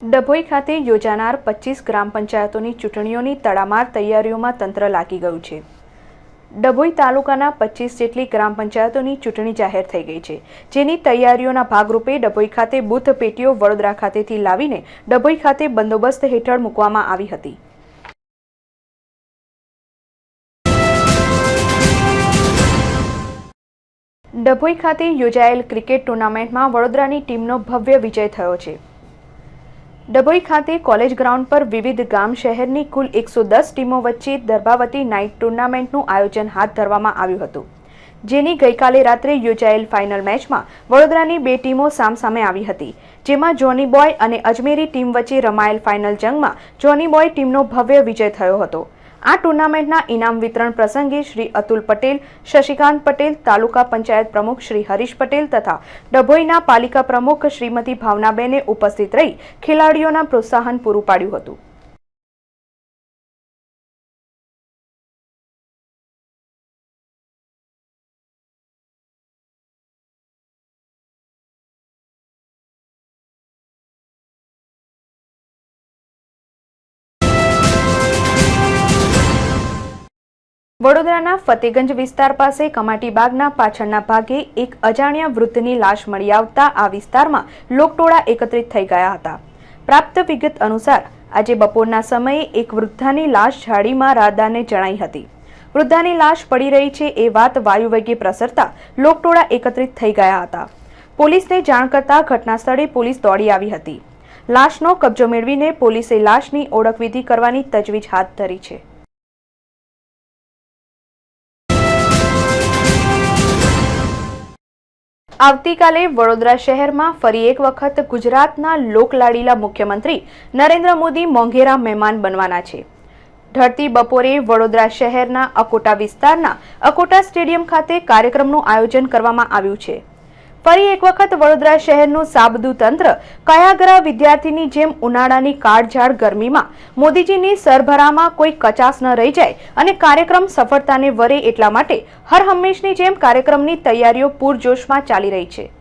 ડભોઈ ખાતે યોજાનાર 25 ગ્રામ પંચાયતોની ચૂંટણીઓની તડામાર તૈયારીઓમાં તંત્ર લાગી ગયું છે। ડભોઈ તાલુકાના 25 જેટલી ગ્રામ પંચાયતોની ચૂંટણી જાહેર થઈ ગઈ છે, જેની તૈયારીઓના ભાગરૂપે ડભોઈ ખાતે બૂથ પેટીઓ વડોદરા ખાતેથી લાવીને ડભોઈ ખાતે બંદોબસ્ત હેઠળ મૂકવામાં આવી હતી। ડભોઈ ખાતે યોજાયેલ ક્રિકેટ ટુર્નામેન્ટમાં વડોદરાની ટીમનો ભવ્ય વિજય થયો છે। ડભોઈ ખાતે કોલેજ ગ્રાઉન્ડ પર વિવિધ ગામ શહેરની કુલ 110 ટીમો વચ્ચે દર્ભાવતી નાઇટ ટુર્નામેન્ટનું આયોજન હાથ ધરવામાં આવ્યું હતું, જેની ગઈકાલે રાત્રે યોજાયેલ ફાઇનલ મેચમાં વડોદરાની બે ટીમો સામસામે આવી હતી, જેમાં જોની બોય અને અજમેરી ટીમ વચ્ચે રમાયેલ ફાઇનલ જંગમાં જોની બોય ટીમનો ભવ્ય વિજય થયો હતો। આ ટુર્નામેન્ટના ઇનામ વિતરણ પ્રસંગે શ્રી અતુલ પટેલ, શશિકાંત પટેલ, તાલુકા પંચાયત પ્રમુખ શ્રી હરીશ પટેલ તથા ડભોઈના પાલિકા પ્રમુખ શ્રીમતી ભાવનાબેને ઉપસ્થિત રહી ખેલાડીઓના પ્રોત્સાહન પૂરું પાડ્યું હતું। વડોદરાના ફતેગંજ વિસ્તાર પાસે કમાટીબાગના પાછળના ભાગે એક અજાણ્યા વૃદ્ધની લાશ મળી આવતા આ વિસ્તારમાં લોકટોળા એકત્રિત થઈ ગયા હતા। પ્રાપ્ત વિગત અનુસાર આજે બપોરના સમયે એક વૃદ્ધાની લાશ ઝાડીમાં રાહદારને જણાઈ હતી। વૃદ્ધાની લાશ પડી રહી છે એ વાત વાયુવેગે પ્રસરતા લોકટોળા એકત્રિત થઈ ગયા હતા। પોલીસને જાણ કરતા ઘટના સ્થળે પોલીસ દોડી આવી હતી। લાશનો કબજો મેળવીને પોલીસે લાશની ઓળખવિધિ કરવાની તજવીજ હાથ ધરી છે। આવતીકાલે વડોદરા શહેરમાં ફરી એક વખત ગુજરાતના લોકલાડીલા મુખ્યમંત્રી નરેન્દ્ર મોદી મોંઘેરા મહેમાન બનવાના છે। ઢળતી બપોરે વડોદરા શહેરના અકોટા વિસ્તારના અકોટા સ્ટેડિયમ ખાતે કાર્યક્રમનું આયોજન કરવામાં આવ્યું છે। ફરી એક વખત વડોદરા શહેરનું સાબદું તંત્ર કયાગરા વિદ્યાર્થીની જેમ ઉનાળાની કાળઝાળ ગરમીમાં મોદીજીની સરભરામાં કોઈ કચાશ ન રહી જાય અને કાર્યક્રમ સફળતાને વરે એટલા માટે હર હંમેશની જેમ કાર્યક્રમની તૈયારીઓ પૂરજોશમાં ચાલી રહી છે।